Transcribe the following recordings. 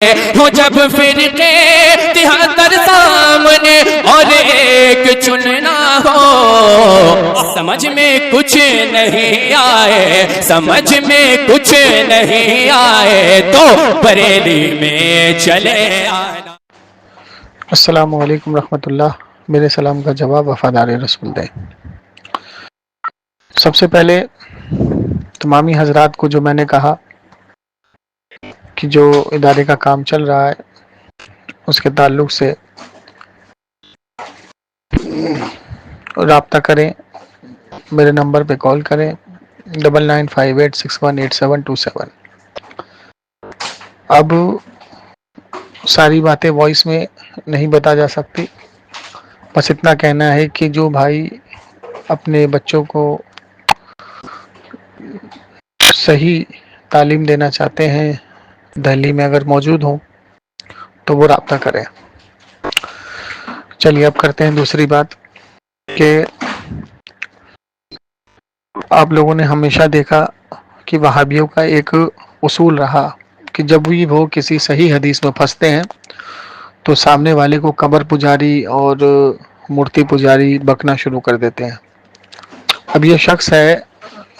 ہو جب فرقے تہتر سامنے اور ایک چننا ہو، سمجھ میں کچھ نہیں آئے، سمجھ میں کچھ نہیں آئے تو بریلی میں چلے آئے۔ السلام علیکم رحمۃ اللہ۔ میرے سلام کا جواب وفادار رسول دیں۔ سب سے پہلے تمامی حضرات کو جو میں نے کہا کہ جو ادارے کا کام چل رہا ہے اس کے تعلق سے رابطہ کریں، میرے نمبر پہ کال کریں 9958618727۔ اب ساری باتیں وائس میں نہیں بتا جا سکتی، بس اتنا کہنا ہے کہ جو بھائی اپنے بچوں کو صحیح تعلیم دینا چاہتے ہیں دہلی میں اگر موجود ہوں تو وہ رابطہ کریں۔ چلیے اب کرتے ہیں دوسری بات کہ آپ لوگوں نے ہمیشہ دیکھا کہ وہابیوں کا ایک اصول رہا کہ جب بھی وہ کسی صحیح حدیث میں پھنستے ہیں تو سامنے والے کو قبر پجاری اور مورتی پجاری بکنا شروع کر دیتے ہیں۔ اب یہ شخص ہے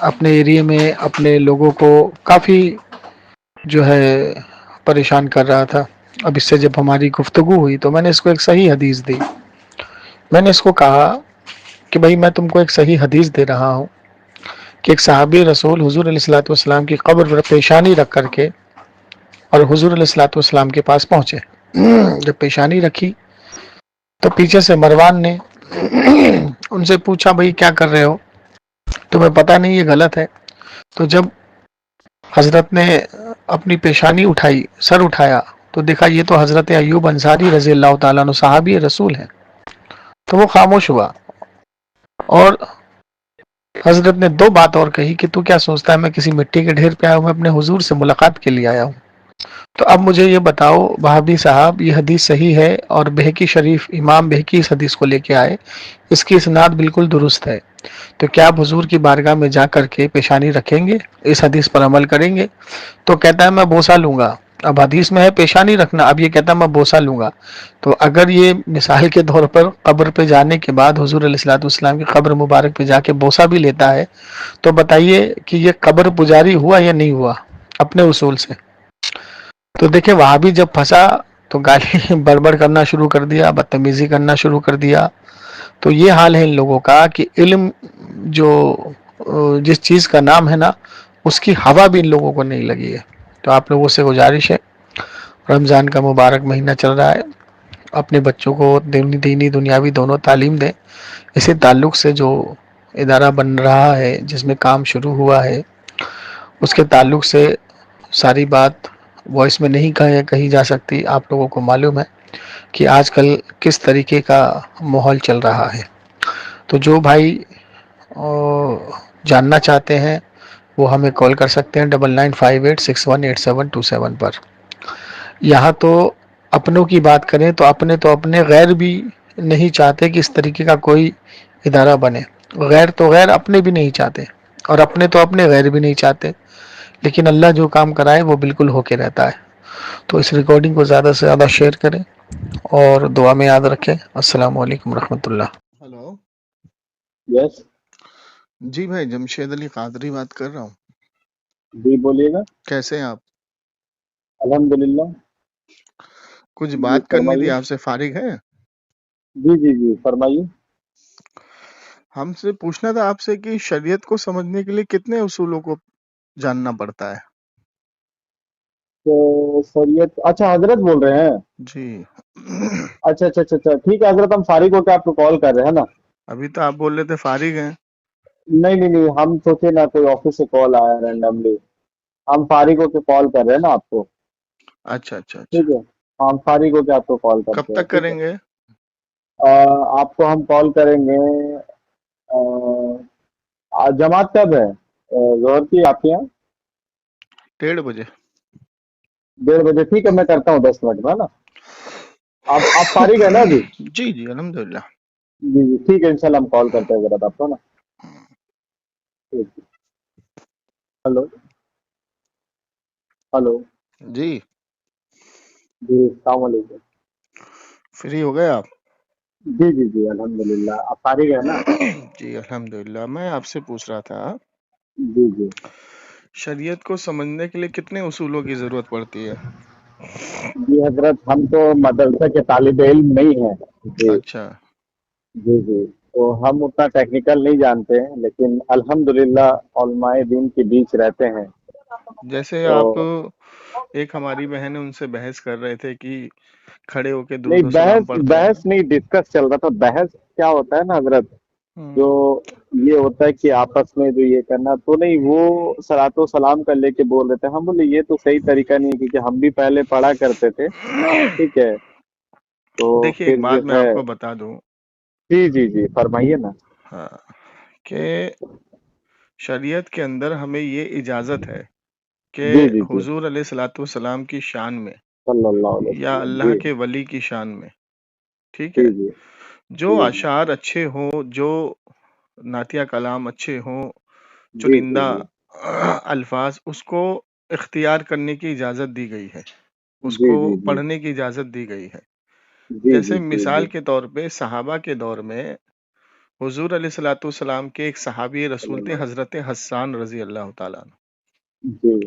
اپنے ایریے میں اپنے لوگوں کو کافی جو ہے پریشان کر رہا تھا۔ اب اس سے جب ہماری گفتگو ہوئی تو میں نے اس کو ایک صحیح حدیث دی۔ میں نے اس کو کہا کہ بھائی میں تم کو ایک صحیح حدیث دے رہا ہوں کہ ایک صحابی رسول حضور علیہ الصلوۃ والسلام کی قبر پر پیشانی رکھ کر کے اور حضور علیہ الصلوۃ والسلام کے پاس پہنچے۔ جب پیشانی رکھی تو پیچھے سے مروان نے ان سے پوچھا بھائی کیا کر رہے ہو، تمہیں پتہ نہیں یہ غلط ہے؟ تو جب حضرت نے اپنی پیشانی اٹھائی، سر اٹھایا تو دیکھا یہ تو حضرت ایوب انصاری رضی اللہ تعالیٰ عنہ صحابی رسول ہیں، تو وہ خاموش ہوا۔ اور حضرت نے دو بات اور کہی کہ تو کیا سوچتا ہے میں کسی مٹی کے ڈھیر پہ آیا ہوں، میں اپنے حضور سے ملاقات کے لیے آیا ہوں۔ تو اب مجھے یہ بتاؤ وہابی صاحب، یہ حدیث صحیح ہے اور بہقی شریف امام بہقی اس حدیث کو لے کے آئے، اس کی اسناد بالکل درست ہے، تو کیا آپ حضور کی بارگاہ میں جا کر کے پیشانی رکھیں گے، اس حدیث پر عمل کریں گے؟ تو کہتا ہے میں بوسہ لوں گا۔ اب حدیث میں ہے پیشانی رکھنا، اب یہ کہتا ہے میں بوسہ لوں گا۔ تو اگر یہ مثال کے طور پر قبر پہ جانے کے بعد حضور علیہ الصلوۃ والسلام کی قبر مبارک پہ جا کے بوسہ بھی لیتا ہے تو بتائیے کہ یہ قبر پجاری ہوا یا نہیں ہوا اپنے اصول سے؟ تو دیکھیں وہابی جب پھنسا تو گالی بڑبڑ کرنا شروع کر دیا، بدتمیزی کرنا شروع کر دیا۔ تو یہ حال ہے ان لوگوں کا کہ علم جو جس چیز کا نام ہے نا اس کی ہوا بھی ان لوگوں کو نہیں لگی ہے۔ تو آپ لوگوں سے گزارش ہے، رمضان کا مبارک مہینہ چل رہا ہے، اپنے بچوں کو دینی دنیاوی دونوں تعلیم دیں۔ اسی تعلق سے جو ادارہ بن رہا ہے، جس میں کام شروع ہوا ہے، اس کے تعلق سے ساری بات وائس میں نہیں کہی جا سکتی۔ آپ لوگوں کو معلوم ہے کہ آج کل کس طریقے کا ماحول چل رہا ہے۔ تو جو بھائی جاننا چاہتے ہیں وہ ہمیں کال کر سکتے ہیں 9958618727 پر۔ یہاں تو اپنوں کی بات کریں تو اپنے غیر بھی نہیں چاہتے کہ اس طریقے کا کوئی ادارہ بنے، غیر تو غیر اپنے بھی نہیں چاہتے، اور اپنے تو اپنے غیر بھی نہیں چاہتے، لیکن اللہ جو کام کرائے وہ بالکل ہو کے رہتا ہے۔ تو اس ریکارڈنگ کو زیادہ سے زیادہ شیئر کریں اور دعا میں یاد رکھیں۔ السلام علیکم ورحمۃ اللہ۔ ہلو، یس جی بھائی جمشید علی قادری بات کر رہا ہوں۔ جی بولیے گا۔ کیسے ہیں آپ؟ الحمدللہ۔ کچھ جی بات کرنی تھی فرمائیے۔ آپ سے، فارغ ہے؟ جی فرمائیے۔ ہم سے پوچھنا تھا آپ سے کہ شریعت کو سمجھنے کے لیے کتنے اصولوں کو جاننا پڑتا ہے؟ تو شریعت، اچھا حضرت بول رہے ہیں؟ جی اچھا ٹھیک ہے حضرت، ہم فارغ ہو کے آپ کو کال کر رہے ہیں نا۔ ابھی تو آپ بول رہے تھے فارغ ہیں۔ نہیں، ہم سوچے نا کوئی آفس سے کال آیا رینڈملی، ہم فارغ ہو کے کال کر رہے ہیں نا آپ کو۔ اچھا ٹھیک ہے، ہم فارغ ہو کے آپ کو کال کب کرتے ہیں۔ تک ٹھیک ہے، کریں گے؟ آپ کو ہم کال کریں گے۔ جماعت کب ہے ظہر کی آپ کے یہاں؟ 1:30 بجے۔ 1:30 بجے؟ ٹھیک ہے، میں کرتا ہوں 10 منٹ میں نا۔ آپ فارغ ہے نا ابھی؟ جی الحمدللہ۔ جی ٹھیک ہے، انشاءاللہ ہم کال کرتے ہیں ضرورت آپ کو نا۔ ٹھیک ہے۔ ہلو جی جی السلام علیکم. فری ہو گئے آپ؟ جی جی جی الحمدللہ. آپ فارغ ہیں نا؟ جی الحمدللہ. میں آپ سے پوچھ رہا تھا جی جی شریعت کو سمجھنے کے لیے کتنے اصولوں کی ضرورت پڑتی ہے؟ جی حضرت ہم تو مدرسہ کے طالب علم نہیں ہیں. جی اچھا. جی جی تو ہم اتنا ٹیکنیکل نہیں جانتے ہیں، لیکن الحمدللہ علماء دین کے بیچ رہتے ہیں. جیسے تو آپ ایک ہماری بہن ہے ان سے بحث کر رہے تھے کہ کھڑے ہو کے درود نہیں، و سلام بحث پڑھتے ہیں. بحث نہیں، ڈسکس چل رہا تھا. بحث کیا ہوتا ہے نا حضرت، جو ہم، یہ ہوتا ہے کہ آپس میں جو یہ کرنا تو نہیں، وہ صلاۃ و سلام کا لے کے بول رہے تھے. ہم بولے یہ تو صحیح طریقہ نہیں ہے، کیونکہ ہم بھی پہلے پڑھا کرتے تھے. ٹھیک ہے، تو دیکھیے ایک پھر جو بات میں ہے. آپ کو بتا دوں. جی جی جی فرمائیے نا. ہاں، کہ شریعت کے اندر ہمیں یہ اجازت ہے کہ جی جی جی حضور علیہ الصلوۃ والسلام کی شان میں صلی اللہ علیہ یا وسلم. اللہ جی کے ولی کی شان میں، ٹھیک جی ہے، جی جو جی اشعار اچھے ہوں، جو نعتیہ کلام اچھے ہوں، جی جی چنندہ جی الفاظ، اس کو اختیار کرنے کی اجازت دی گئی ہے، اس جی کو جی جی پڑھنے کی اجازت دی گئی ہے. جی جیسے جی جی مثال جی کے طور پہ صحابہ کے دور میں حضور علیہ الصلوۃ والسلام کے ایک صحابی صلی رسول تھے، اللہ حضرت حسان رضی اللہ تعالیٰ عنہ. جی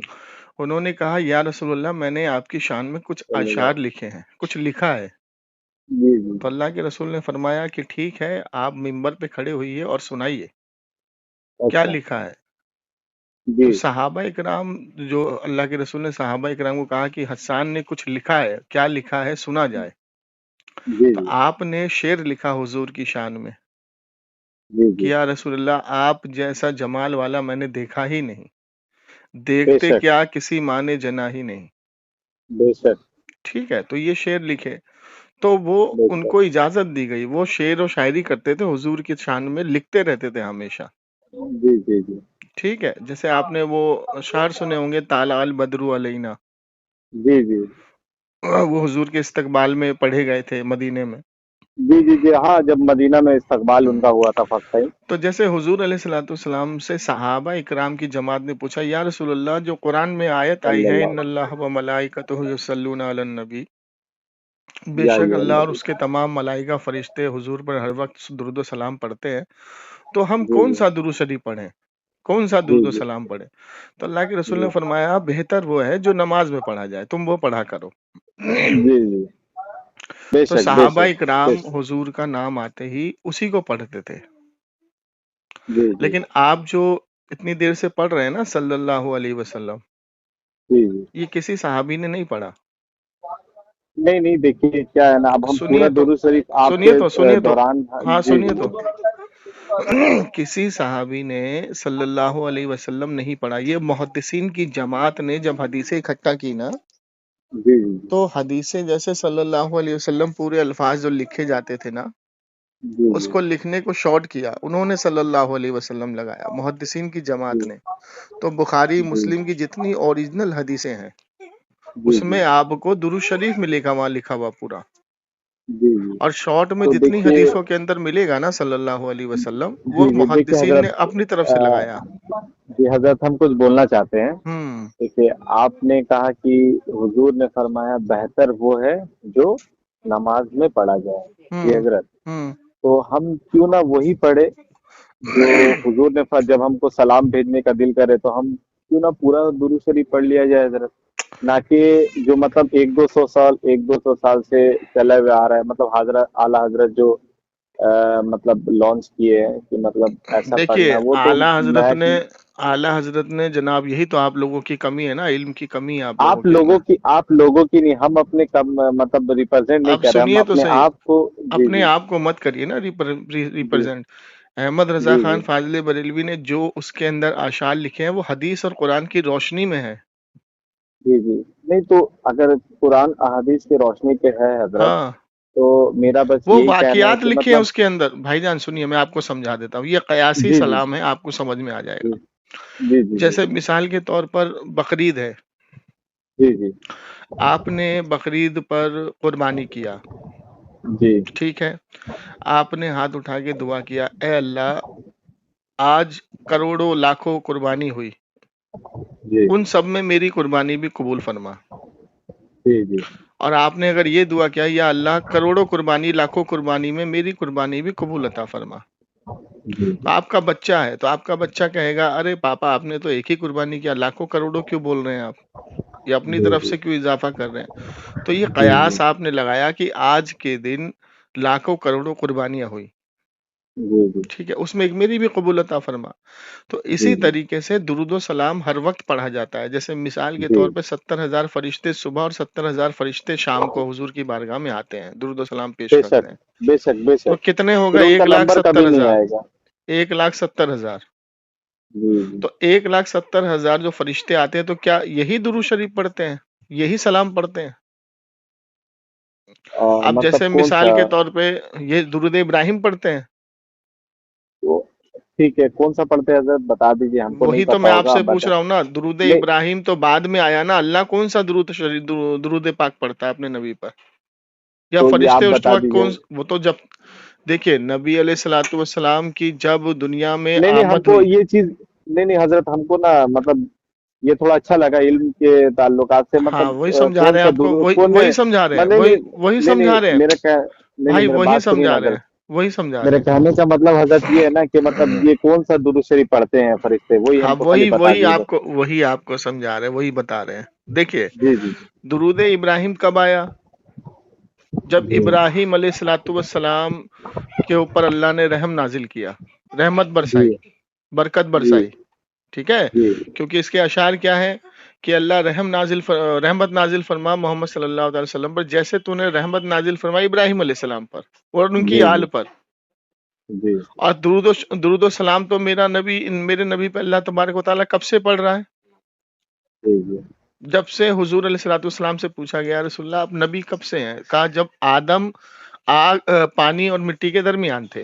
انہوں نے کہا یا رسول اللہ، میں نے آپ کی شان میں کچھ صلی اشعار اللہ. لکھے ہیں، کچھ لکھا ہے. جی جی تو اللہ کے رسول نے فرمایا کہ ٹھیک ہے، آپ ممبر پہ کھڑے ہوئیے اور سنائیے کیا اچھا. لکھا ہے. جی تو صحابہ اکرام، جو اللہ کے رسول نے صحابہ اکرام کو کہا کہ حسان نے کچھ لکھا ہے، کیا لکھا ہے سنا جائے. جی تو جی آپ نے شعر لکھا حضور کی شان میں جی کہ جی یا رسول اللہ، آپ جیسا جمال والا میں نے دیکھا ہی نہیں، بے دیکھتے شک کیا کسی ماں نے جنا ہی نہیں. بے شک ٹھیک ہے، تو یہ شعر لکھے. تو وہ بے ان شک. کو اجازت دی گئی، وہ شعر و شاعری کرتے تھے، حضور کی شان میں لکھتے رہتے تھے ہمیشہ. جی جی جی ٹھیک ہے، جیسے آپ نے وہ اشعار سنے ہوں گے، طالع البدر علینا، جی جی وہ حضور کے استقبال میں پڑھے گئے تھے مدینے میں. جی جی جی ہاں، جب مدینہ میں استقبال ان کا ہوا تھا فرسٹ ٹائم. تو جیسے حضور علیہ الصلوۃ والسلام سے صحابہ اکرام کی جماعت نے پوچھا یا رسول اللہ، جو قرآن میں آیت آئی صلی ہے اللہ ان اللہ و ملائکتہ یصلون علی النبی، بے یا شک ایھا اللہ اور اس الذین. کے تمام ملائکہ فرشتے حضور پر ہر وقت درود و سلام پڑھتے ہیں، تو ہم جی کون جی سا درود شریف پڑھیں، کون سا جی درود و جی سلام پڑھیں. تو اللہ کے رسول جی نے فرمایا بہتر وہ ہے جو نماز میں پڑھا جائے، تم وہ پڑھا کرو. جی جی بے تو شک بے صحابہ شک بے اکرام شک. حضور کا نام آتے ہی اسی کو پڑھتے تھے. جی جی لیکن آپ جو اتنی دیر سے پڑھ رہے ہیں نا صلی اللہ علیہ وسلم، جی جی یہ کسی صحابی نے نہیں پڑھا. نہیں نہیں، دیکھیے کیا ہے نا، اب ہم سنیے پورا تو درود شریف آپ سنیے کے تو سنیے تو دوران. ہاں جی سنیے جی تو کسی صحابی نے صلی اللہ علیہ وسلم نہیں پڑھا. یہ محدثین کی جماعت نے جب حدیثیں اکٹھا کی نا، جی جی تو حدیثیں جیسے صلی اللہ علیہ وسلم پورے الفاظ جو لکھے جاتے تھے نا، جی اس جی کو لکھنے کو شارٹ کیا، انہوں نے صلی اللہ علیہ وسلم لگایا، محدثین کی جماعت نے. تو بخاری جی مسلم کی جتنی اوریجنل حدیثیں ہیں، جی اس جی میں آپ کو درود شریف ملے گا وہاں لکھا ہوا پورا. جی جی اور شارٹ میں تو جتنی دیکھیے. حدیثوں کے اندر ملے گا نا صلی اللہ علیہ وسلم، جی وہ جی دیکھیے محدثین نے حضرت، اپنی طرف سے لگایا. جی حضرت ہم کچھ بولنا چاہتے ہیں. ہم دیکھیے آپ نے کہا کہ حضور نے فرمایا بہتر وہ ہے جو نماز میں پڑھا جائے. جی ہم حضرت، ہم تو ہم کیوں نہ وہی پڑھے جو حضور نے جب ہم کو سلام بھیجنے کا دل کرے تو ہم کیوں نہ پورا درود شریف پڑھ لیا جائے حضرت. نہ کہ جو مطلب 100-200 سال سے چلا ہوا آ رہا ہے، مطلب حضرت اعلیٰ حضرت جو مطلب لانچ کیے ہیں کہ مطلب ایسا دیکھیے پڑھنا، وہ تو میں. اعلیٰ حضرت نے جناب، یہی تو آپ لوگوں کی کمی ہے نا، علم کی کمی ہے آپ لوگوں کے اندر. آپ لوگوں کی نہیں، ہم اپنے مطلب ریپرزینٹ نہیں اب کر رہے، ہم سنیے تو اپنے صحیح، آپ کو. جی اپنے جی آپ کو مت کریے نا جی ریپرزینٹ. احمد رضا جی جی خان فاضل بریلوی نے جو اس کے اندر اشعار لکھے ہیں، وہ حدیث اور قرآن کی روشنی میں ہے. جی جی نہیں، تو اگر قرآن احادیث کی روشنی پہ ہے حضرت، ہاں، تو میرا بس وہ یہی کہنا ہے واقعات کہ لکھے ہیں مطلب. اس کے اندر. بھائی جان سنیے، میں آپ کو سمجھا دیتا ہوں، یہ قیاسی جی جی سلام ہے، آپ کو سمجھ میں آ جائے جی گا. جی جی جی جیسے مثال کے طور پر بقرعید ہے، جی جی آپ نے بقرعید پر قربانی کیا، جی ٹھیک ہے، آپ نے ہاتھ اٹھا کے دعا کیا، اے اللہ آج کروڑوں لاکھوں قربانی ہوئی، جی ان سب میں میری قربانی بھی قبول فرما. جی جی اور آپ نے اگر یہ دعا کیا یا اللہ کروڑوں قربانی لاکھوں قربانی میں میری قربانی بھی قبول عطا فرما، جی تو آپ کا بچہ ہے تو آپ کا بچہ کہے گا ارے پاپا آپ نے تو ایک ہی قربانی کیا، لاکھوں کروڑوں کیوں بول رہے ہیں آپ، یا اپنی جی طرف جی سے کیوں اضافہ کر رہے ہیں؟ تو یہ جی قیاس آپ نے لگایا کہ آج کے دن لاکھوں کروڑوں قربانیاں ہوئی، جی جی ٹھیک ہے، اس میں ایک میری بھی قبول عطا فرما۔ تو اسی جی طریقے سے درود و سلام ہر وقت پڑھا جاتا ہے، جیسے مثال کے جی طور پہ 70,000 فرشتے صبح اور 70,000 فرشتے شام کو حضور کی بارگاہ میں آتے ہیں، درود و سلام پیش بے کرتے شک ہیں، بے شک بے تو شک، کتنے ہو پھر گئے؟ ان کا نمبر کبھی نہیں 1,70,000، آئے گا۔ 1,70,000۔ جی جی تو 1,70,000 جو فرشتے آتے ہیں تو کیا یہی درود شریف پڑھتے ہیں، یہی سلام پڑھتے ہیں؟ اب مطلب جیسے کون مثال سا؟ کے طور پہ یہ درود ابراہیم پڑھتے ہیں، وہ ٹھیک ہے، کون سا پڑھتے ہیں حضرت بتا دیجیے، ہم کو نہیں وہی تو پتا میں آپ ہوگا، سے آپ پوچھ بتائیں۔ رہا ہوں نا، درود نہیں ابراہیم تو بعد میں آیا نا، اللہ کون سا درود شریف درود پاک پڑھتا ہے اپنے نبی پر، یا تو یہ آپ فرشتے اس بتا وقت دیجیے۔ وہ تو جب دیکھیے نبی علیہ الصلوۃ والسلام کی جب دنیا میں نہیں نہیں، ہم آمد کو ہوئی، یہ چیز، نہیں نہیں حضرت، ہم کو نا مطلب یہ تھوڑا اچھا لگا علم کے تعلقات سے، ہاں مطلب وہی سمجھا کون رہے ہیں سا آپ کو، درود، وہی کون ہے؟ وہی سمجھا رہے ہیں، نہیں وہی نہیں وہی نہیں سمجھا رہے نہیں، ہیں نہیں نہیں، بھائی، میرا وہی بات سنیے نا سمجھا رہے حضرت۔ ہیں، وہی سمجھا رہے میرے ہیں۔ کہنے کا مطلب حضرت یہ ہے نا کہ مطلب یہ کون سا درود شریف پڑھتے ہیں فرشتے، وہی ہاں ہم کو خالی بتا دیجیے بس۔ وہی آپ کو سمجھا رہے ہیں، وہی بتا رہے ہیں۔ دیکھیے جی جی درود ابراہیم کب آیا؟ جب جی ابراہیم علیہ الصلوۃ والسلام کے اوپر اللہ نے رحم نازل کیا، رحمت جی برسائی، برکت جی برسائی، ٹھیک ہے، جی کیونکہ اس کے اشعار کیا ہے کہ اللہ رحمت نازل فرما محمد صلی اللہ علیہ وسلم پر، جیسے تو نے رحمت نازل فرمائی ابراہیم علیہ السلام پر اور ان کی جی آل پر۔ جی اور درود و سلام تو میرے نبی پہ اللہ تبارک و تعالیٰ کب سے پڑھ رہا ہے؟ جی جی جب سے حضور علیہ الصلوۃ والسلام سے پوچھا گیا رسول اللہ آپ نبی کب سے ہیں؟ کہا جب آدم پانی اور مٹی کے درمیان تھے،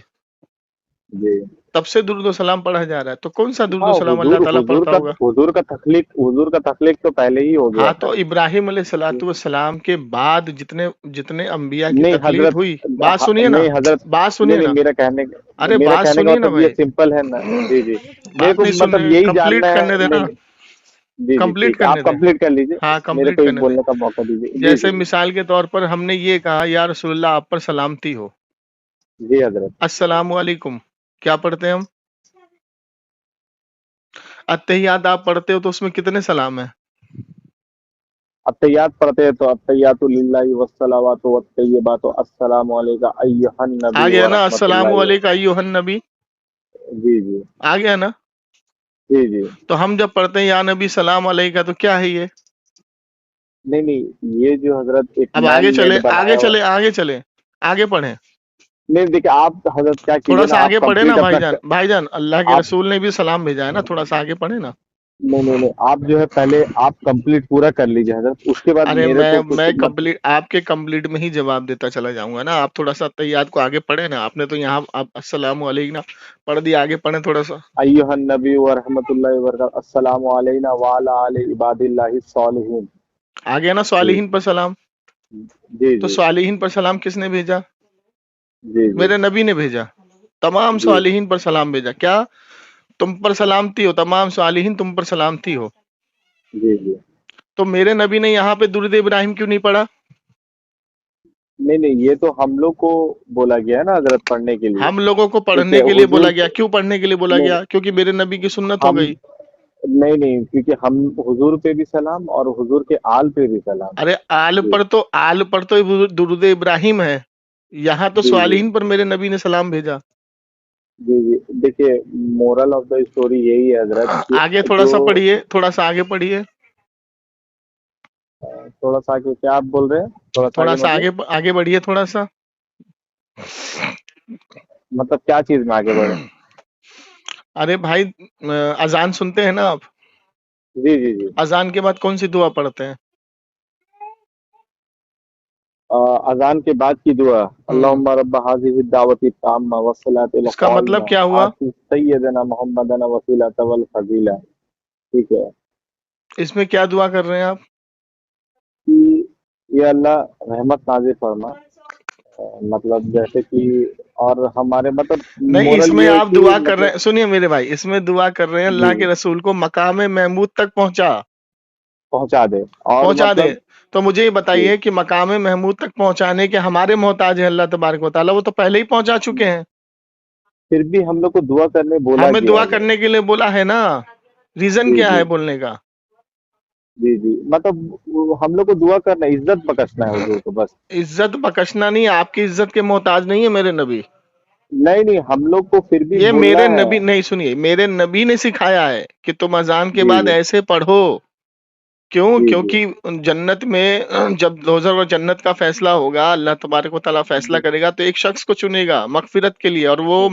جی۔ تب سے درود و سلام پڑھا جا رہا ہے، تو کون سا درود و ہاں، سلام اللہ تعالیٰ پڑھتا ہوگا؟ حضور کا تخلیق تو پہلے ہی ہو گیا ہاں تھا۔ تو ابراہیم علیہ الصلوۃ والسلام کے بعد جتنے انبیاء کی نہیں تخلیق حضرت، ہوئی، بات سنیے نا، نہیں حضرت، بات نہیں سنیے نہیں، نا، ارے میرا بات کہنے کا سنیے نا مطلب یہ بھائی، سمپل ہے نا۔ جی جی، میرے بات کو نہیں سن مطلب رہے، یہی کمپلیٹ جاننا ہے۔ کرنے نہیں دینا، نہیں، جی جی کمپلیٹ ٹھیک ہے، کرنے آپ دیں، کمپلیٹ کر لیجیے، ہاں میرے کمپلیٹ کو ایک کرنے دیں۔ بولنے کا موقع دیجیے۔ جی جیسے جی مثال کے طور پر ہم نے یہ کہا یا رسول اللہ آپ پر سلامتی ہو، جی حضرت۔ السلام علیکم، کیا پڑھتے ہیں ہم؟ اتحیات آپ پڑھتے ہو تو اس میں کتنے سلام ہیں؟ التحیات پڑھتے ہیں تو التحیات للہ والصلوات والطیبات السلام علیکم ایھا آ النبی گیا نا ورحمۃ السلام اللہ۔ علیکم ایھا النبی، جی جی آ گیا نا؟ جی جی، تو ہم جب پڑھتے ہیں یا نبی سلام علیکہ تو کیا ہے یہ؟ نہیں نہیں، یہ جو حضرت ایک اب آگے مین چلے، میڈ آگے بنایا ہوا، چلے، آگے چلے، آگے پڑھیں، نہیں دیکھیں آپ حضرت کیا تھوڑا کیجیے سا نا، آپ آگے پڑھے نا کمپلیٹ اپنا بھائی جان اللہ کے آپ، رسول نے بھی سلام بھیجا ہے نا، تھوڑا سا آگے پڑھے نا۔ نہیں نہیں نہیں، آپ جو ہے پہلے آپ کمپلیٹ پورا کر لیجیے حضرت، اس کے بعد ارے میرے کو میں کچھ کمپلیٹ آپ کے کمپلیٹ میں ہی جواب دیتا چلا جاؤں گا نا، آپ تھوڑا سا تیات کو آگے پڑھے نا، آپ نے تو یہاں اب السلام علیکم پڑھ دیا، آگے پڑھیں تھوڑا سا۔ ایھا النبی ورحمۃ اللہ وبرکاتہ السلام علینا وعلی آل عباد اللہ الصالحین۔ آ گیا نا جی صالحین پر سلام؟ جی تو جی صالحین پر سلام کس نے بھیجا؟ جی جی میرے نبی نے بھیجا، تمام جی صالحین پر سلام بھیجا، کیا تم پر سلامتی ہو، تمام صالحین تم پر سلامتی ہو، جی جی، تو میرے نبی نے یہاں پہ درود ابراہیم کیوں نہیں پڑھا؟ نہیں نہیں، یہ تو ہم لوگ کو بولا گیا ہے نا حضرت پڑھنے کے لیے، ہم لوگوں کو ٹھیک پڑھنے ہے کے لیے حضور، بولا گیا، کیوں پڑھنے کے لیے بولا نہیں گیا؟ کیونکہ میرے نبی کی سنت ہو ہم، گئی۔ نہیں نہیں، کیونکہ ہم حضور پہ بھی سلام اور حضور کے آل پہ بھی سلام۔ ارے جی آل پر تو درود ابراہیم ہے، یہاں تو جی جی صالحین پر میرے نبی نے سلام بھیجا۔ جی جی، دیکھیے مورل آف دا اسٹوری یہی ہے حضرت کہ آگے تھوڑا جو سا پڑھیے، تھوڑا سا آگے پڑھیے، تھوڑا سا آگے کیا آپ بول رہے ہیں، تھوڑا سا تھوڑا آگے سا مطلب آگے بڑھیے تھوڑا سا۔ مطلب کیا چیز میں آگے بڑھیں؟ ارے بھائی اذان سنتے ہیں نا آپ؟ جی جی جی، اذان کے بعد کون سی دعا پڑھتے ہیں؟ اذان کے بعد کی دعا اللہم رب هذه الدعوۃ التامہ والصلاۃ اس کا مطلب القائمہ کیا ہوا؟ آت سیدنا محمدنا وسیلۃ والفضیلہ، ٹھیک ہے، اس میں کیا دعا کر رہے ہیں آپ؟ کہ یہ اللہ رحمت نازل فرما، مطلب جیسے کہ، اور ہمارے مطلب نہیں، اس مورل میں یہ ہے آپ کہ دعا کر رہے مطلب، ہیں، سنیے میرے بھائی، اس میں دعا کر رہے ہیں جی اللہ کے رسول کو مقام محمود تک پہنچا پہنچا دے، اور دے، مطلب تو مجھے یہ جی بتائیے کہ مقام محمود تک پہنچانے کے ہمارے محتاج ہے اللہ تبارک و تعالیٰ، وہ تو پہلے ہی پہنچا چکے ہیں. پھر بھی ہم لوگ کو دعا کرنے بولا ہمیں گیا دعا ہے. کرنے کے لیے بولا ہے نا، ریزن جی کیا جی ہے بولنے کا؟ جی جی مطلب ہم لوگ کو دعا کرنا ہے، عزت بخشنا ہے حضور کو بس. عزت بخشنا نہیں، آپ کی عزت کے محتاج نہیں ہے میرے نبی. نہیں نہیں، ہم لوگ کو پھر بھی یہ بولنا میرے ہے. نبی نہیں، سنیے، میرے نبی نے سکھایا ہے کہ تم اذان کے جی بعد جی ایسے پڑھو. کیوں؟ جی جی کیونکہ جنت میں جب دوزخ اور جنت کا فیصلہ ہوگا، اللہ تبارک و تعالیٰ فیصلہ جی کرے گا تو ایک شخص کو چنے گا مغفرت کے لیے، اور وہ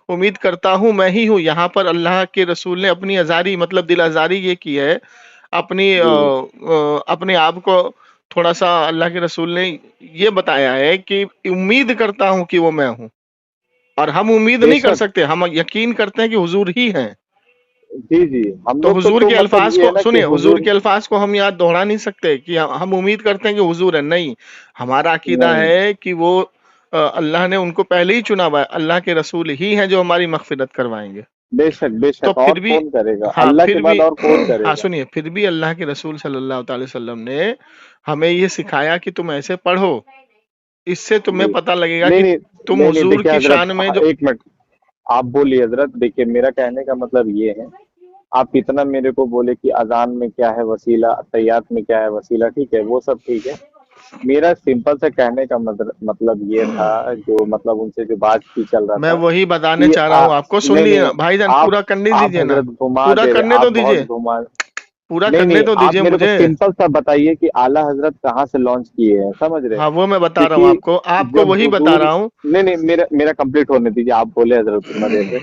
امید کرتا ہوں میں ہی ہوں. یہاں پر اللہ کے رسول نے اپنی ازاری مطلب دل ازاری یہ کی ہے، اپنی جی اپنے آپ کو تھوڑا سا اللہ کے رسول نے یہ بتایا ہے کہ امید کرتا ہوں کہ وہ میں ہوں. اور ہم امید بے نہیں کر شک. سکتے، ہم یقین کرتے ہیں کہ حضور ہی ہیں. جی جی ہم تو لوگ کو حضور تو کے مطلب الفاظ یہ کو ہے نا کہ سنیے، حضور حضور. کے الفاظ کو ہم یاد دوہرا نہیں سکتے کہ ہم امید کرتے ہیں کہ حضور ہے. نہیں، ہمارا عقیدہ نہیں ہے کہ وہ اللہ نے ان کو پہلے ہی چنا ہوا ہے، اللہ کے رسول ہی ہیں جو ہماری مغفرت کروائیں گے. بے شک بے تو شک، اور پھر بھی، کون کرے گا ہاں اللہ کے پھر بعد، بھی، اور کون کرے ہاں گا. سنیے، پھر بھی اللہ کے رسول صلی اللہ تعالی وسلم نے ہمیں یہ سکھایا کہ تم ایسے پڑھو. اس سے تمہیں جی پتہ لگے گا نہیں کہ نہیں تم نہیں نہیں، حضور دیکھیے کی حضرت شان میں جو ایک منٹ آپ بولیے حضرت. دیکھیے میرا کہنے کا مطلب یہ ہے، آپ اتنا میرے کو بولے کہ اذان میں کیا ہے وسیلہ، تیات میں کیا ہے وسیلہ، ٹھیک ہے وہ سب ٹھیک ہے. میرا سمپل سے کہنے کا مطلب یہ تھا، جو مطلب ان سے جو بات کی چل رہا میں تھا وہی بتانے کہ چاہ رہا ہوں آپ کو. سن نہیں لیے نہیں، نا بھائی جان، آپ پورا کرنے آپ دیجیے نا، حضرت گھما پورا دے رہے، کرنے آپ تو بہت دیجیے، گھما. پورا نہیں کرنے نہیں، تو آپ دیجیے میرے کو مجھے. سمپل سا بتائیے کہ اعلیٰ حضرت کہاں سے لانچ کیے ہیں، سمجھ رہے؟ ہاں وہ میں بتا رہا ہوں کیونکہ آپ کو جب وہی بتا حضور، رہا ہوں. نہیں نہیں، میرا کمپلیٹ ہونے دیجیے، آپ بولے حضرت اتنا دیر سے.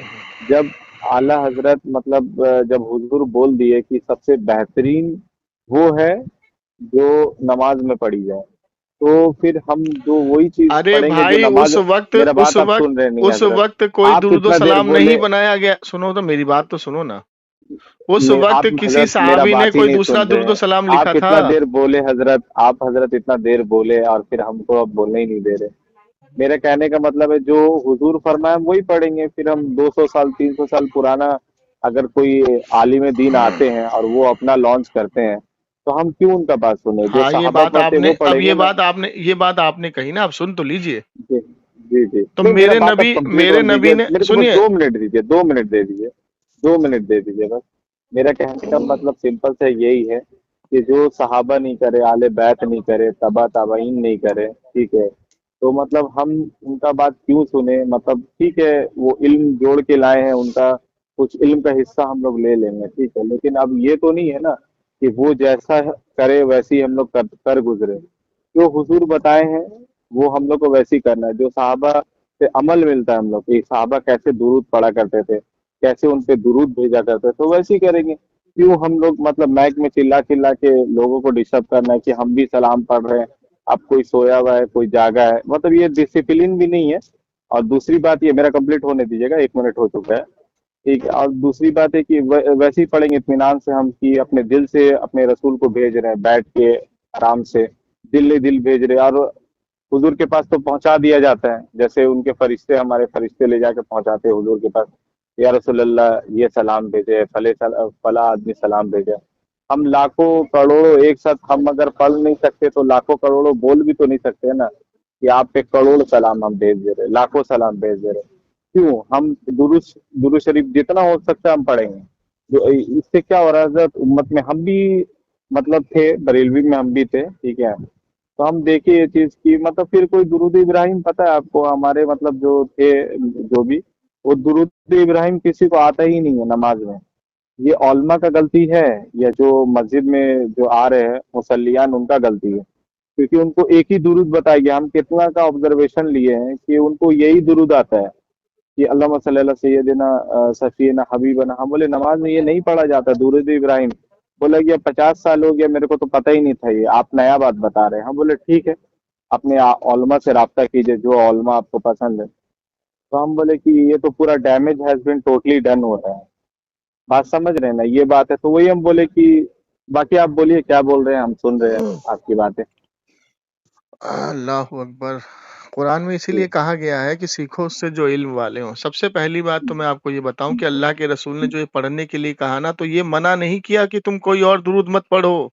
جب اعلیٰ حضرت مطلب جب حضور بول دیے کہ سب سے بہترین وہ ہے جو نماز میں پڑھی جائے، تو پھر ہم جو وہی چیز ارے پڑھیں گے جو بھائی، نماز. میرا اس بات آپ وقت سن رہے نہیں اس حضرت. وقت کوئی آپ درود و اتنا دیر سلام نہیں بولے. بنایا گیا. سنو تو میری بات تو سنو نا. اس نہیں وقت آپ کسی حضرت میرا صحابی نے بات ہی کوئی نہیں دوسرا سن درود رہے و ہیں. سلام لکھا آپ تھا. اتنا دیر بولے حضرت، آپ حضرت اتنا دیر بولے اور پھر ہم کو اب بولنے ہی نہیں دے رہے. میرا کہنے کا مطلب ہے جو حضور فرمایا ہم وہی پڑھیں گے. پھر ہم 200 سال 300 سال پرانا اگر کوئی عالم دین آتے ہیں اور وہ اپنا لانچ کرتے ہیں تو ہم کیوں ان کا بات سنیں؟ جو ہاں یہ صحابہ بات آپ پڑھتے نے، وہ اب پڑھیں گے نا. یہ بات آپ نے کہی نا، اب سن تو لیجئے. جی جی جی، تو نہیں میرا میرے بات اب نبی کمپلیٹ میرے ہونے نبی دیجیے، نے، میرے کو بس سنیے، 2 منٹ دیجیے، 2 منٹ دے دیجیے، 2 منٹ دے دیجیے بس. میرا کہنے کا مطلب سمپل سے یہی ہے کہ جو صحابہ نہیں کرے، آل بیت نہیں کرے، تبا تابعین نہیں کرے، ٹھیک ہے، تو مطلب ہم ان کا بات کیوں سنیں؟ مطلب ٹھیک ہے وہ علم جوڑ کے لائے ہیں، ان کا کچھ علم کا حصہ ہم لوگ لے لیں گے، ٹھیک ہے، لیکن اب یہ تو نہیں ہے نا کہ وہ جیسا کرے ویسے ہی ہم لوگ کر گزرے. جو حضور بتائے ہیں وہ ہم لوگ کو ویسے ہی کرنا ہے. جو صحابہ سے عمل ملتا ہے ہم لوگ کہ صحابہ کیسے درود پڑھا کرتے تھے، کیسے ان پہ درود بھیجا کرتے، تو ویسے ہی کریں گے. کیوں ہم لوگ مطلب مائک میں چلا چلا کے لوگوں کو ڈسٹرب کرنا ہے کہ ہم بھی سلام پڑھ رہے ہیں، اب کوئی سویا ہوا ہے کوئی جاگا ہے، مطلب یہ ڈسپلن بھی نہیں ہے. اور دوسری بات یہ، میرا کمپلیٹ ہونے دیجیے گا، 1 منٹ ہو چکا ہے، ٹھیک ہے. اور دوسری بات ہے کہ ویسے ہی پڑھیں گے اطمینان سے ہم، کہ اپنے دل سے اپنے رسول کو بھیج رہے ہیں، بیٹھ کے آرام سے دل دل بھیج رہے ہیں. اور حضور کے پاس تو پہنچا دیا جاتا ہے، جیسے ان کے فرشتے، ہمارے فرشتے لے جا کے پہنچاتے ہیں حضور کے پاس. یا رسول اللہ یہ سلام بھیجے، فلاں آدمی سلام بھیجے. ہم لاکھوں کروڑوں ایک ساتھ ہم اگر پڑھ نہیں سکتے تو لاکھوں کروڑوں بول بھی تو نہیں سکتے نا کہ آپ پہ کروڑ سلام ہم بھیج دے رہے، لاکھوں سلام بھیج دے رہے. کیوں؟ ہم درود شریف جتنا ہو سکتا ہے ہم پڑھیں گے. جو اس سے کیا ہو رہا ہے حضرت، امت میں ہم بھی مطلب تھے، بریلوی میں ہم بھی تھے، ٹھیک ہے، تو ہم دیکھیں یہ چیز کی مطلب پھر کوئی درود ابراہیم، پتہ ہے آپ کو ہمارے مطلب جو تھے جو بھی، وہ درود ابراہیم کسی کو آتا ہی نہیں ہے نماز میں. یہ علماء کا غلطی ہے یا جو مسجد میں جو آ رہے ہیں مصلیان ان کا غلطی ہے؟ کیونکہ ان کو ایک ہی درود بتایا گیا. ہم کتنا کا آبزرویشن لیے ہیں کہ ان کو یہی درود آتا ہے کہ اللہم صلی اللہ سیدنا سفینا حبیبنا. ہم بولے نماز میں یہ نہیں پڑھا جاتا درود ابراہیم. بولا کہ 50 سال ہو گیا میرے کو تو پتہ ہی نہیں تھا، یہ آپ نیا بات بتا رہے ہیں. ہم بولے ٹھیک ہے، اپنے علماء سے رابطہ کیجئے جو علماء آپ کو پسند ہے. تو ہم بولے کہ یہ تو پورا damage has been totally done ہو رہا ہے. بات سمجھ رہے ہیں نا، یہ بات ہے. تو وہی ہم بولے کہ باقی آپ بولیے کیا بول رہے ہیں، ہم سن رہے ہیں آپ کی باتیں. اللہ اکبر. قرآن میں اسی جی لیے کہا گیا ہے کہ سیکھو اس سے جو علم والے ہوں. سب سے پہلی بات تو میں آپ کو یہ بتاؤں کہ اللہ کے رسول نے جو یہ پڑھنے کے لیے کہا نا، تو یہ منع نہیں کیا کہ تم کوئی اور درود مت پڑھو.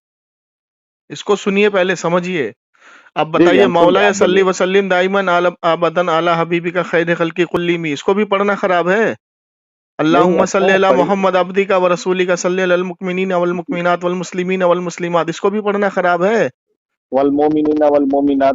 اس کو سنیے پہلے سمجھیے. اب جی جی بتائیے ہم سن رہے مولا ہیں، آپ صلی بولیے. وسلم دائمن ابدن اعلی حبیبی کا خیر خلقی کلیمی، اس کو بھی پڑھنا خراب ہے. نہیں اللہم اچھا صلی ہے، علی پڑھیے. محمد عبدی کا و رسولی کا صلی علی المؤمنین والمؤمنات والمسلمین والمسلمات، اس کو بھی پڑھنا خراب ہے. والمومنین والمومنات.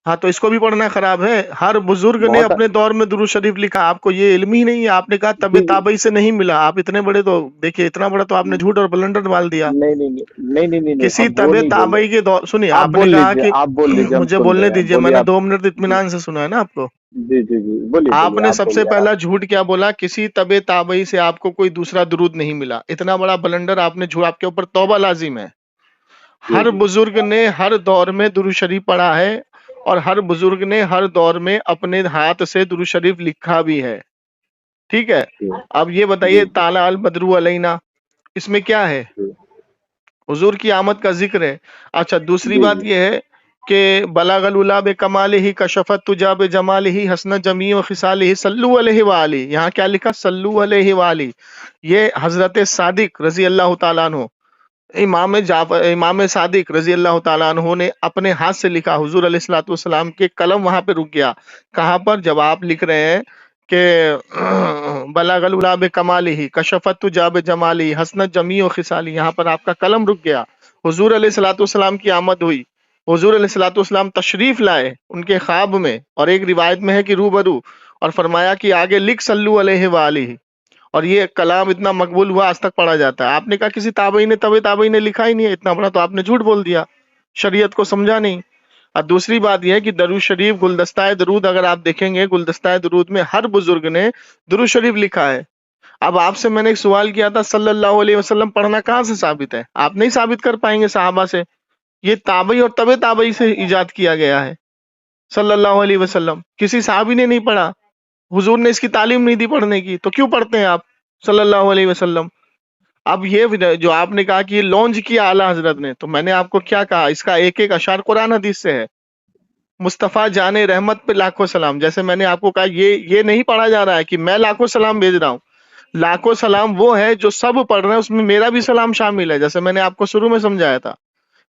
ہاں تو اس کو بھی پڑھنا خراب ہے. ہر بزرگ نے بہت. اپنے دور میں درود شریف لکھا، آپ کو یہ علم ہی نہیں ہے. آپ نے کہا طب جی جی. تابعی سے نہیں ملا. آپ اتنے بڑے تو دیکھیے، اتنا بڑا تو آپ نے جھوٹ اور بلنڈر ڈال دیا. نہیں نہیں نہیں نہیں نہیں نہیں، کسی اب وہ طب نہیں بولے. تابعی کے دور، سنیے، آپ آپ نے بول کہا لیجئے، کہ آپ بول لیجئے، ہم مجھے سن بولنے رہے ہیں، دیجیے، میں بولیے نے آپ. 2 منٹ اطمینان سے سنا ہے نا آپ کو. جی جی جی، بولیے آپ بولیے، نے آپ سب سے بولیے پہلا آپ. جھوٹ کیا بولا؟ کسی طب تابعی سے آپ کو کوئی دوسرا درود نہیں ملا. اتنا بڑا بلنڈر آپ نے جھوٹ، آپ کے اوپر توبہ لازم ہے. جی ہر جی بزرگ نے ہر دور میں درود شریف پڑھا ہے، اور ہر بزرگ نے ہر دور میں اپنے ہاتھ سے درود شریف لکھا بھی ہے. ٹھیک ہے. جی اب یہ جی بتائیے، جی تعالی البدر علینا، اس میں کیا ہے؟ جی حضور کی آمد کا ذکر ہے. اچھا، دوسری جی بات یہ ہے کہ بلغ العلا بکمالہ کشفت تجا بجمالہ حسن جمیع خصالہ صلو علیہ وآلہ. یہاں کیا لکھا؟ صلو علیہ وآلہ. یہ حضرت صادق رضی اللہ تعالیٰ عنہ، امام صادق رضی اللہ تعالیٰ عنہ نے اپنے ہاتھ سے لکھا. حضور علیہ الصلوۃ والسلام کے قلم وہاں پہ رک گیا. کہاں پر؟ جب آپ لکھ رہے ہیں کہ بلغ العلا بکمالہ کشفت تجا بجمالہ حسنت جمیع خصالہ، یہاں پر آپ کا قلم رک گیا. حضور علیہ الصلوۃ والسلام کی آمد ہوئی. حضور علیہ الصلوۃ والسلام تشریف لائے ان کے خواب میں، اور ایک روایت میں ہے کہ روبرو، اور فرمایا کہ آگے لکھ صلو علیہ وآلہ. اور یہ کلام اتنا مقبول ہوا، آج تک پڑھا جاتا ہے. آپ نے کہا کسی تابعی نے لکھا ہی نہیں ہے. اتنا بڑا تو آپ نے جھوٹ بول دیا، شریعت کو سمجھا نہیں. اور دوسری بات یہ ہے کہ درود شریف، گلدستہ درود، اگر آپ دیکھیں گے گلدستہ درود میں ہر بزرگ نے درود شریف لکھا ہے. اب آپ سے میں نے ایک سوال کیا تھا، صلی اللہ علیہ وسلم پڑھنا کہاں سے ثابت ہے؟ آپ نہیں ثابت کر پائیں گے صحابہ سے. یہ تابعی اور طب تابعی سے ایجاد کیا گیا ہے. صلی اللہ علیہ وسلم کسی صحابی نے نہیں پڑھا. حضور نے اس کی تعلیم نہیں دی پڑھنے کی، تو کیوں پڑھتے ہیں آپ صلی اللہ علیہ وسلم؟ اب یہ جو آپ نے کہا کہ یہ لانچ کیا اعلیٰ حضرت نے، تو میں نے آپ کو کیا کہا؟ اس کا ایک ایک اشعار قرآن حدیث سے ہے. مصطفیٰ جان رحمت پہ لاکھوں سلام. جیسے میں نے آپ کو کہا، یہ نہیں پڑھا جا رہا ہے کہ میں لاکھوں سلام بھیج رہا ہوں. لاکھوں سلام وہ ہے جو سب پڑھ رہے ہیں، اس میں میرا بھی سلام شامل ہے. جیسے میں نے آپ کو شروع میں سمجھایا تھا،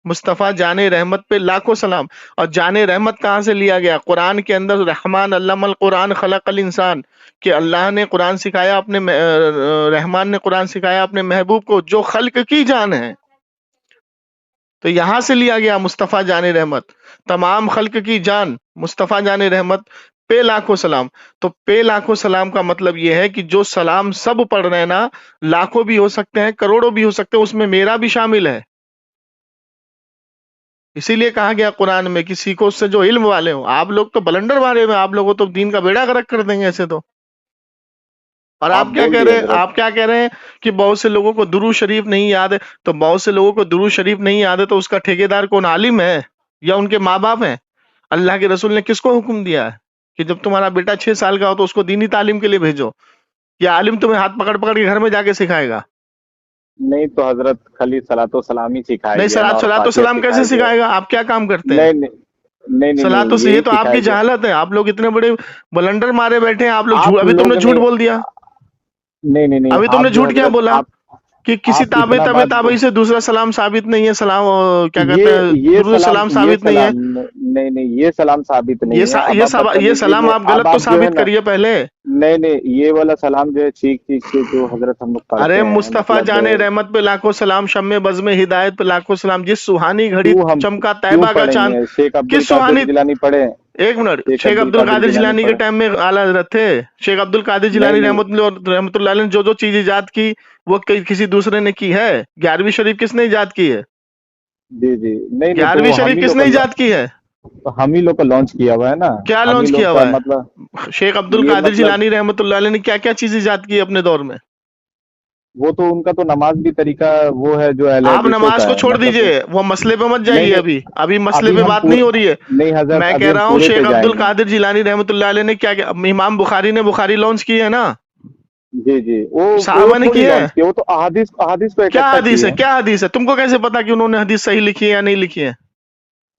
مصطفیٰ جان رحمت پہ لاکھوں سلام. اور جان رحمت کہاں سے لیا گیا؟ قرآن کے اندر رحمان علم القرآن خلق الانسان، کہ اللہ نے قرآن سکھایا اپنے رحمان نے قرآن سکھایا اپنے محبوب کو جو خلق کی جان ہے. تو یہاں سے لیا گیا مصطفیٰ جان رحمت، تمام خلق کی جان مصطفیٰ جان رحمت پہ لاکھوں سلام. تو پہ لاکھوں سلام کا مطلب یہ ہے کہ جو سلام سب پڑھ رہے ہیں نا، لاکھوں بھی ہو سکتے ہیں، کروڑوں بھی ہو سکتے ہیں، اس میں میرا بھی شامل ہے. اسی لیے کہا گیا قرآن میں کہ سیکھو اس سے جو علم والے ہوں. آپ لوگ تو بلنڈر والے میں، آپ لوگوں تو دین کا بیڑا غرق کر دیں گے ایسے تو. اور آپ آپ کیا بول کہہ دیے رہے ہیں؟ حضرت. آپ کیا کہہ رہے ہیں کہ بہت سے لوگوں کو درود شریف نہیں یاد ہے. تو بہت سے لوگوں کو درود شریف نہیں یاد ہے، تو اس کا ٹھیکیدار کون؟ عالم ہے یا ان کے ماں باپ ہیں؟ اللہ کے رسول نے کس کو حکم دیا ہے کہ جب تمہارا بیٹا 6 سال کا ہو تو اس کو دینی تعلیم کے لیے بھیجو؟ یا عالم تمہیں ہاتھ پکڑ پکڑ کے گھر میں جا کے سکھائے گا؟ نہیں تو حضرت خالی صلاۃ و سلام ہی سکھائے نہیں، گئے نا، اور صلاۃ و فاتحہ سلام کیسے سکھائے گئے. سکھائے گا؟ آپ کیا کام کرتے ہیں؟ نہیں نہیں نہیں نہیں صلاۃ نہیں، یہ یہی تو آپ کی سکھائے گئے. جہالت ہے. آپ لوگ اتنے بڑے بلنڈر مارے بیٹھے ہیں. آپ لوگ آپ ابھی تم نے لوگ جھوٹ نے. بول دیا. نہیں نہیں نہیں، ابھی تم آپ نے جو جھوٹ کیا حضرت بولا کہ کسی آپ اتنا بات تابعی سے دوسرا سلام ثابت نہیں ہے. سلام کیا کہتے ہیں، یہ درود سلام، سلام یہ ثابت نہیں ہے. سلام نہیں نہیں، یہ سلام ثابت نہیں ہے. اب آپ یہ بدتمیزی سلام میں آپ اب غلط تو آپ جو ہے ثابت نا. کریے پہلے. نہیں نہیں، یہ والا سلام جو ہے چیخ چیخ کے جو حضرت ہم لوگ ارے پڑھتے ہیں، مصطفیٰ مطلب جان رحمت پہ لاکھوں سلام، شمع بزم ہدایت پہ لاکھوں سلام، جس سوہانی گھڑی کیوں ہم چمکا کیوں طیبہ کا پڑھیں چاند. گے؟ شیخ عبد کس القادر سوہانی، جیلانی پڑھے ہیں. ایک منٹ، شیخ شیخ عبد عبد القادر القادر جیلانی جیلانی کے پڑھے. ٹائم میں اعلیٰ حضرت تھے. شیخ عبد القادر نہیں جیلانی نہیں. رحمت اللہ علیہ نے جو چیز ایجاد کی وہ کسی دوسرے نے کی ہے. 11ویں شریف کس نے ایجاد کی ہے؟ جی جی، نہیں نہیں، تو 11ویں ہم شریف ہی کس لوگ نے ایجاد کی ہے؟ ہم ہی لوگ کا لانچ کیا ہوا ہے نا. کیا ہم ہی لانچ لوگ کیا کا ہوا ہے؟ مطلب شیخ عبد یہ القادر مطلب جیلانی رحمت اللہ علیہ نے کیا کیا چیز ایجاد کی اپنے دور میں؟ وہ تو ان کا تو نماز بھی طریقہ وہ ہے جو اہل آپ حدیثوں نماز کا کو ہے، چھوڑ مطلب دیجئے، وہ مسئلے پہ مت نہیں جائیے. نہیں. ابھی مسئلے ابھی پہ ہم بات نہیں ہو رہی ہے. نہیں حضرت، میں ابھی کہہ ہم رہا ہوں پورے پہ شیخ عبد جائیں گے. القادر جیلانی رحمت اللہ علیہ نے کیا امام بخاری نے بخاری لانچ کی ہے نا، جی جی، وہ صحابہ نے تھوڑی کی ہے. لانچ کیا، وہ تو احادیث کو کیا اکٹھا حدیث کی ہے؟ ہے. کیا حدیث ہے؟ تم کو کیسے پتا کہ انہوں نے حدیث صحیح لکھی ہے یا نہیں لکھی ہے؟